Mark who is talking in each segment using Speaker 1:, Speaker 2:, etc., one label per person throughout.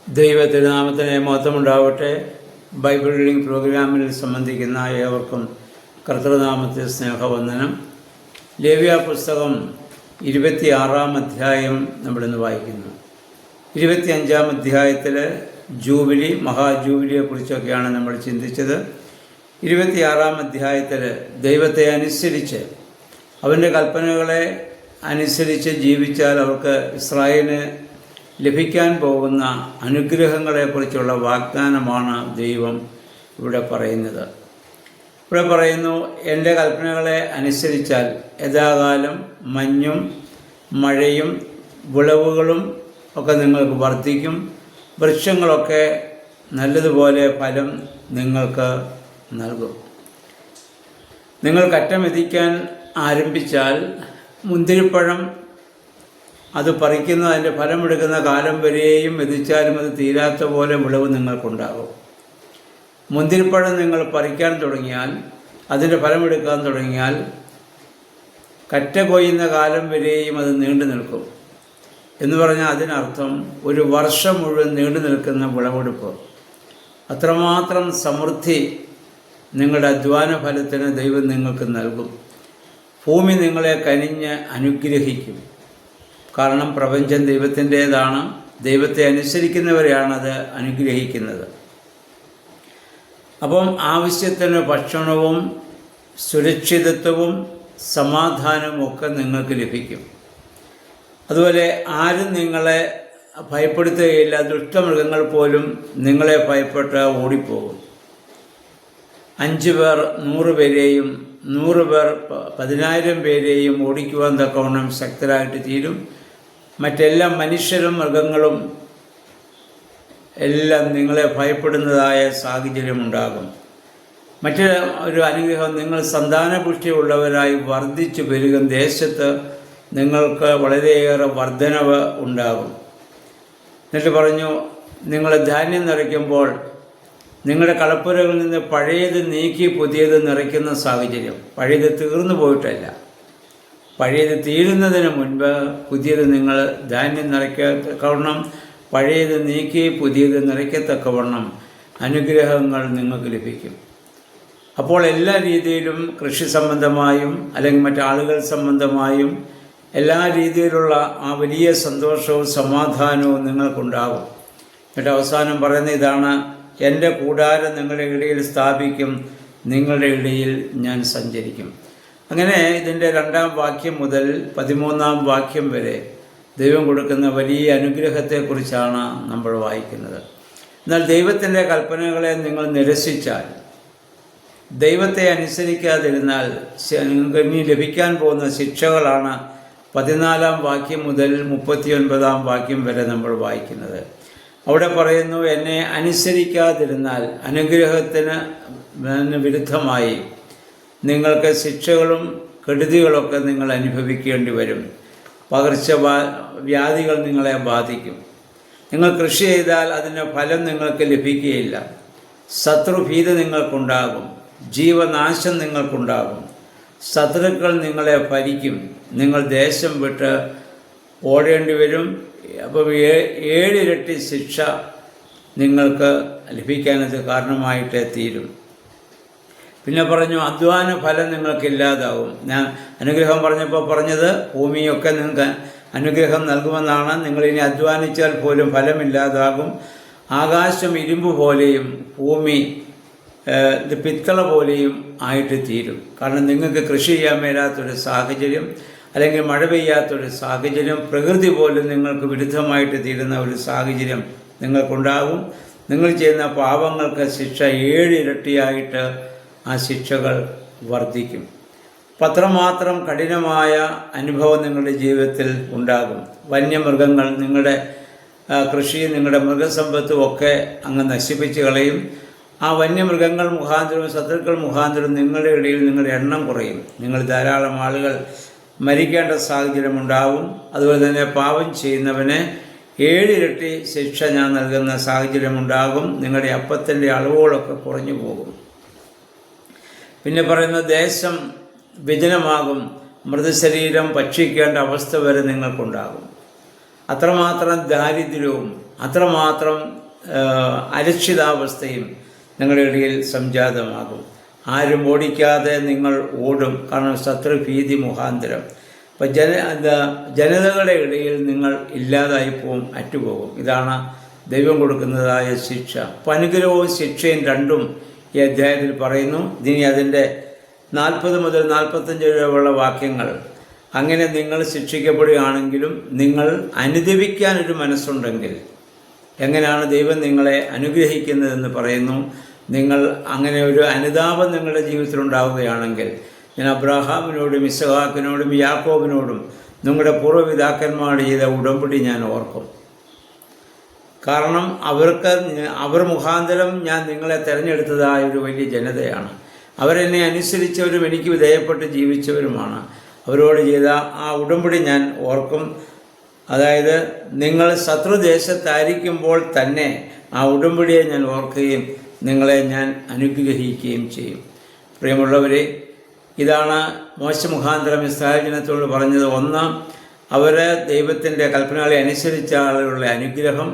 Speaker 1: ദൈവത്തിരുനാമത്തിന് മഹത്വമുണ്ടാവട്ടെ. Bible reading പ്രോഗ്രാമിൽ സംബന്ധിക്കുന്ന ഏവർക്കും കർത്തൃനാമത്തിൽ സ്നേഹവന്ദനം. ലേവ്യ പുസ്തകം 26-ാം അധ്യായം നമ്മളിന്ന് വായിക്കുന്നു. 25-ാം അധ്യായത്തിൽ ജൂബിലി, മഹാജൂബിലിയെക്കുറിച്ചൊക്കെയാണ് നമ്മൾ ചിന്തിച്ചത്. 26-ാം അധ്യായത്തിൽ ദൈവത്തെ അനുസരിച്ച്, അവൻ്റെ കൽപ്പനകളെ അനുസരിച്ച് ജീവിച്ചാൽ അവർക്ക് ഇസ്രായേലിന് ലഭിക്കാൻ പോകുന്ന അനുഗ്രഹങ്ങളെക്കുറിച്ചുള്ള വാഗ്ദാനമാണ് ദൈവം ഇവിടെ പറയുന്നത്. ഇവിടെ പറയുന്നു, എൻ്റെ കൽപ്പനകളെ അനുസരിച്ചാൽ യഥാകാലം മഞ്ഞും മഴയും വിളവുകളും ഒക്കെ നിങ്ങൾക്ക് വർദ്ധിക്കും, വൃക്ഷങ്ങളൊക്കെ നല്ലതുപോലെ ഫലം നിങ്ങൾക്ക് നൽകും. നിങ്ങൾ കറ്റ മെതിക്കാൻ ആരംഭിച്ചാൽ മുന്തിരിപ്പഴം അത് പറിക്കുന്ന, അതിൻ്റെ ഫലമെടുക്കുന്ന കാലം വരെയും മെതിച്ചാലും അത് തീരാത്ത പോലെ വിളവ് നിങ്ങൾക്കുണ്ടാകും. മുന്തിരിപ്പഴം നിങ്ങൾ പറിക്കാൻ തുടങ്ങിയാൽ, അതിൻ്റെ ഫലമെടുക്കാൻ തുടങ്ങിയാൽ കറ്റ കൊയ്യുന്ന കാലം വരെയും അത് നീണ്ടു നിൽക്കും എന്ന് പറഞ്ഞാൽ അതിനർത്ഥം ഒരു വർഷം മുഴുവൻ നീണ്ടു നിൽക്കുന്ന വിളവെടുപ്പ്. അത്രമാത്രം സമൃദ്ധി നിങ്ങളുടെ അധ്വാന ഫലത്തിന് ദൈവം നിങ്ങൾക്ക് നൽകും. ഭൂമി നിങ്ങളെ കനിഞ്ഞ് അനുഗ്രഹിക്കും. കാരണം പ്രപഞ്ചം ദൈവത്തിൻ്റേതാണ്. ദൈവത്തെ അനുസരിക്കുന്നവരെയാണത് അനുഗ്രഹിക്കുന്നത്. അപ്പം ആവശ്യത്തിന് ഭക്ഷണവും സുരക്ഷിതത്വവും സമാധാനവും ഒക്കെ നിങ്ങൾക്ക് ലഭിക്കും. അതുപോലെ ആരും നിങ്ങളെ ഭയപ്പെടുത്തുകയില്ല. ദുഷ്ടമൃഗങ്ങൾ പോലും നിങ്ങളെ ഭയപ്പെട്ട് ഓടിപ്പോകും. 5 പേർ 100 പേരെയും 100 പേർ 10,000 പേരെയും ഓടിക്കുവാൻ തക്കവണ്ണം ശക്തരായിട്ട് തീരും. മറ്റെല്ലാ മനുഷ്യരും മൃഗങ്ങളും എല്ലാം നിങ്ങളെ ഭയപ്പെടുന്നതായ സാഹചര്യമുണ്ടാകും. മറ്റൊരു അനുഗ്രഹം, നിങ്ങൾ സന്താനപുഷ്ടിയുള്ളവരായി വർദ്ധിച്ചു പെരുകും. ദേശത്ത് നിങ്ങൾക്ക് വളരെയേറെ വർധനവ് ഉണ്ടാകും. എന്നിട്ട് പറഞ്ഞു, നിങ്ങൾ ധാന്യം നിറയ്ക്കുമ്പോൾ നിങ്ങളുടെ കളപ്പുരകളിൽ നിന്ന് പഴയത് നീക്കി പുതിയത് നിറയ്ക്കുന്ന സാഹചര്യം. പഴയത് തീർന്നു പോയിട്ടല്ല, പഴയത് തീരുന്നതിന് മുൻപ് പുതിയത് നിങ്ങൾ ധാന്യം നിറയ്ക്കത്തക്കവണ്ണം, പഴയത് നീക്കി പുതിയത് നിറയ്ക്കത്തക്കവണ്ണം അനുഗ്രഹങ്ങൾ നിങ്ങൾക്ക് ലഭിക്കും. അപ്പോൾ എല്ലാ രീതിയിലും, കൃഷി സംബന്ധമായും അല്ലെങ്കിൽ മറ്റാളുകൾ സംബന്ധമായും എല്ലാ രീതിയിലുള്ള ആ വലിയ സന്തോഷവും സമാധാനവും നിങ്ങൾക്കുണ്ടാകും. എന്നിട്ട് അവസാനം പറയുന്ന ഇതാണ്, എൻ്റെ കൂടാരം നിങ്ങളുടെ ഇടയിൽ സ്ഥാപിക്കും, നിങ്ങളുടെ ഇടയിൽ ഞാൻ സഞ്ചരിക്കും. അങ്ങനെ ഇതിൻ്റെ 2-ാം വാക്യം മുതൽ 13-ാം വാക്യം വരെ ദൈവം കൊടുക്കുന്ന വലിയ അനുഗ്രഹത്തെക്കുറിച്ചാണ് നമ്മൾ വായിക്കുന്നത്. എന്നാൽ ദൈവത്തിൻ്റെ കൽപ്പനകളെ നിങ്ങൾ നിരസിച്ചാൽ, ദൈവത്തെ അനുസരിക്കാതിരുന്നാൽ നിങ്ങൾക്ക് ഇനി ലഭിക്കാൻ പോകുന്ന ശിക്ഷകളാണ് 14-ാം വാക്യം മുതൽ 39-ാം വാക്യം വരെ നമ്മൾ വായിക്കുന്നത്. അവിടെ പറയുന്നു, എന്നെ അനുസരിക്കാതിരുന്നാൽ അനുഗ്രഹത്തിന് വിരുദ്ധമായി നിങ്ങൾക്ക് ശിക്ഷകളും കെടുതികളൊക്കെ നിങ്ങൾ അനുഭവിക്കേണ്ടി വരും. പകർച്ചവ്യാധികൾ നിങ്ങളെ ബാധിക്കും. നിങ്ങൾ കൃഷി ചെയ്താൽ അതിൻ്റെ ഫലം നിങ്ങൾക്ക് ലഭിക്കുകയില്ല. ശത്രുഭീതി നിങ്ങൾക്കുണ്ടാകും. ജീവനാശം നിങ്ങൾക്കുണ്ടാകും. ശത്രുക്കൾ നിങ്ങളെ ഭരിക്കും. നിങ്ങൾ ദേശം വിട്ട് ഓടേണ്ടി വരും. അപ്പം 7 ഇരട്ടി ശിക്ഷ നിങ്ങൾക്ക് ലഭിക്കാനത് കാരണമായിട്ടേ തീരും. പിന്നെ പറഞ്ഞു, അധ്വാന ഫലം നിങ്ങൾക്കില്ലാതാവും. ഞാൻ അനുഗ്രഹം പറഞ്ഞപ്പോൾ പറഞ്ഞത് ഭൂമിയൊക്കെ നിങ്ങൾക്ക് അനുഗ്രഹം നൽകുമെന്നാണ്. നിങ്ങളിനി അധ്വാനിച്ചാൽ പോലും ഫലമില്ലാതാകും. ആകാശം ഇരുമ്പ് പോലെയും ഭൂമി പിത്തള പോലെയും ആയിട്ട് തീരും. കാരണം നിങ്ങൾക്ക് കൃഷി ചെയ്യാൻ മേലാത്തൊരു സാഹചര്യം, അല്ലെങ്കിൽ മഴ പെയ്യാത്തൊരു സാഹചര്യം, പ്രകൃതി പോലും നിങ്ങൾക്ക് വിരുദ്ധമായിട്ട് തീരുന്ന ഒരു സാഹചര്യം നിങ്ങൾക്കുണ്ടാകും. നിങ്ങൾ ചെയ്യുന്ന പാപങ്ങൾക്ക് ശിക്ഷ 7 ഇരട്ടിയായിട്ട് ആ ശിക്ഷകൾ വർദ്ധിക്കും. അത്രമാത്രം കഠിനമായ അനുഭവം നിങ്ങളുടെ ജീവിതത്തിൽ ഉണ്ടാകും. വന്യമൃഗങ്ങൾ നിങ്ങളുടെ കൃഷിയും നിങ്ങളുടെ മൃഗസമ്പത്തും ഒക്കെ അങ്ങ് നശിപ്പിച്ച് കളയും. ആ വന്യമൃഗങ്ങൾ മുഖാന്തരവും ശത്രുക്കൾ മുഖാന്തരവും നിങ്ങളുടെ ഇടയിൽ നിങ്ങളുടെ എണ്ണം കുറയും. നിങ്ങൾ ധാരാളം ആളുകൾ മരിക്കേണ്ട സാഹചര്യമുണ്ടാവും. അതുപോലെ തന്നെ പാപം ചെയ്യുന്നവന് 7 ഇരട്ടി ശിക്ഷ ഞാൻ നൽകുന്ന സാഹചര്യമുണ്ടാകും. നിങ്ങളുടെ അപ്പത്തിൻ്റെ അളവുകളൊക്കെ കുറഞ്ഞു പോകും. പിന്നെ പറയുന്ന, ദേശം വിജനമാകും. മൃതശരീരം ഭക്ഷിക്കേണ്ട അവസ്ഥ വരെ നിങ്ങൾക്കുണ്ടാകും. അത്രമാത്രം ദാരിദ്ര്യവും അത്രമാത്രം അരക്ഷിതാവസ്ഥയും നിങ്ങളുടെ ഇടയിൽ സംജാതമാകും. ആരും ഓടിക്കാതെ നിങ്ങൾ ഓടും, കാരണം ശത്രുഭീതി മുഖാന്തരം. അപ്പം ജനതകളുടെ ഇടയിൽ നിങ്ങൾ ഇല്ലാതായി പോവും, അറ്റുപോകും. ഇതാണ് ദൈവം കൊടുക്കുന്നതായ ശിക്ഷ. അപ്പം അനുഗ്രഹവും ശിക്ഷയും രണ്ടും ഈ അധ്യായത്തിൽ പറയുന്നു. ഇനി അതിൻ്റെ 40 മുതൽ 45 വരെയുള്ള വാക്യങ്ങൾ, അങ്ങനെ നിങ്ങൾ ശിക്ഷിക്കപ്പെടുകയാണെങ്കിലും നിങ്ങൾ അനുദപിക്കാനൊരു മനസ്സുണ്ടെങ്കിൽ എങ്ങനെയാണ് ദൈവം നിങ്ങളെ അനുഗ്രഹിക്കുന്നതെന്ന് പറയുന്നു. നിങ്ങൾ അങ്ങനെ ഒരു അനുതാപം നിങ്ങളുടെ ജീവിതത്തിലുണ്ടാവുകയാണെങ്കിൽ, ഞാൻ അബ്രാഹാമിനോടും ഇസ്ഹാക്കിനോടും യാക്കോബിനോടും നിങ്ങളുടെ പൂർവ്വപിതാക്കന്മാരോട് ചെയ്ത ഉടമ്പടി ഞാൻ ഓർക്കും. കാരണം അവർ മുഖാന്തരം ഞാൻ നിങ്ങളെ തിരഞ്ഞെടുത്തതായ ഒരു വലിയ ജനതയാണ്. അവരെന്നെ അനുസരിച്ചവരും എനിക്ക് വിധേയപ്പെട്ട് ജീവിച്ചവരുമാണ്. അവരോട് ചെയ്ത ആ ഉടമ്പടി ഞാൻ ഓർക്കും. അതായത് നിങ്ങൾ ശത്രുദേശത്തായിരിക്കുമ്പോൾ തന്നെ ആ ഉടമ്പടിയെ ഞാൻ ഓർക്കുകയും നിങ്ങളെ ഞാൻ അനുഗ്രഹിക്കുകയും ചെയ്യും. പ്രിയമുള്ളവരെ, ഇതാണ് മോശെ മുഖാന്തരം ഇസ്രായേൽ ജനത്തോട് പറഞ്ഞത്. ഒന്ന്, അവർ ദൈവത്തിൻ്റെ കൽപ്പനകളെ അനുസരിച്ച ആളുകളുടെ അനുഗ്രഹം.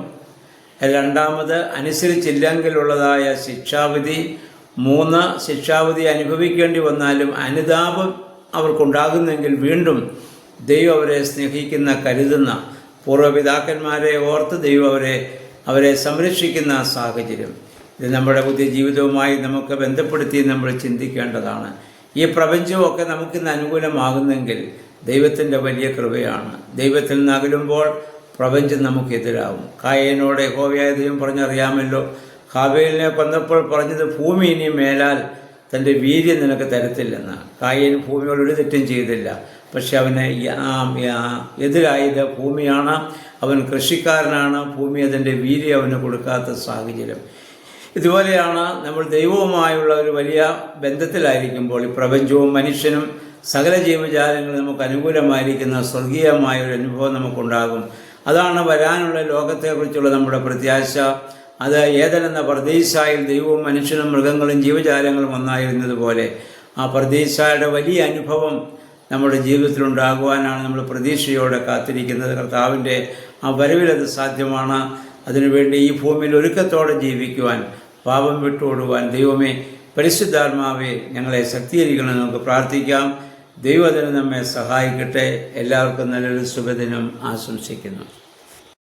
Speaker 1: രണ്ടാമത്, അനുസരിച്ചില്ലെങ്കിലുള്ളതായ ശിക്ഷാവിധി. 3, ശിക്ഷാവിധി അനുഭവിക്കേണ്ടി വന്നാലും അനുതാപം അവർക്കുണ്ടാകുന്നെങ്കിൽ വീണ്ടും ദൈവം അവരെ സ്നേഹിക്കുന്ന, കരുതുന്ന പൂർവ്വപിതാക്കന്മാരെ ഓർത്ത് ദൈവം അവരെ സംരക്ഷിക്കുന്ന സാഹചര്യം. ഇത് നമ്മുടെ പുതിയ ജീവിതവുമായി നമുക്ക് ബന്ധപ്പെടുത്തി നമ്മൾ ചിന്തിക്കേണ്ടതാണ്. ഈ പ്രപഞ്ചമൊക്കെ നമുക്കിന്ന് അനുകൂലമാകുന്നെങ്കിൽ ദൈവത്തിൻ്റെ വലിയ കൃപയാണ്. ദൈവത്തിൽ നിന്ന് അകലുമ്പോൾ പ്രപഞ്ചം നമുക്കെതിരാകും. കായേനോട് യഹോവയായ ദൈവം പറഞ്ഞറിയാമല്ലോ, ഹാബേലിനെ കൊന്നപ്പോൾ പറഞ്ഞത്, ഭൂമി ഇനി മേലാൽ തൻ്റെ വീര്യം നിനക്ക് തരത്തില്ലെന്ന്. കായേൻ ഭൂമിയോട് ഒരു തെറ്റും ചെയ്തില്ല, പക്ഷെ അവന് എതിരായത് ഭൂമിയാണ്. അവൻ കൃഷിക്കാരനാണ്. ഭൂമി അതിൻ്റെ വീര്യം അവന് കൊടുക്കാത്ത സാഹചര്യം. ഇതുപോലെയാണ് നമ്മൾ ദൈവവുമായുള്ള ഒരു വലിയ ബന്ധത്തിലായിരിക്കുമ്പോൾ ഈ പ്രപഞ്ചവും മനുഷ്യനും സകല ജീവജാലങ്ങളും നമുക്ക് അനുകൂലമായിരിക്കുന്ന സ്വർഗീയമായ ഒരു അനുഭവം നമുക്കുണ്ടാകും. അതാണ് വരാനുള്ള ലോകത്തെക്കുറിച്ചുള്ള നമ്മുടെ പ്രത്യാശ. അത് ഏതെന്ന പർദീസായിൽ ദൈവവും മനുഷ്യനും മൃഗങ്ങളും ജീവജാലങ്ങളും ഒന്നായിരുന്നതുപോലെ ആ പർദീസായുടെ വലിയ അനുഭവം നമ്മുടെ ജീവിതത്തിലുണ്ടാകുവാനാണ് നമ്മൾ പ്രതീക്ഷയോടെ കാത്തിരിക്കുന്നത്. കർത്താവിൻ്റെ ആ വരവിലത് സാധ്യമാണ്. അതിനുവേണ്ടി ഈ ഭൂമിയിൽ ഒരുക്കത്തോടെ ജീവിക്കുവാൻ, പാപം വിട്ടുകൊടുവാൻ ദൈവമേ, പരിശുദ്ധാത്മാവേ, ഞങ്ങളെ ശക്തീകരിക്കണമെന്ന് നമുക്ക് പ്രാർത്ഥിക്കാം. ദൈവത്തിന് നമ്മെ സഹായിക്കട്ടെ. എല്ലാവർക്കും നല്ലൊരു ശുഭദിനം ആശംസിക്കുന്നു.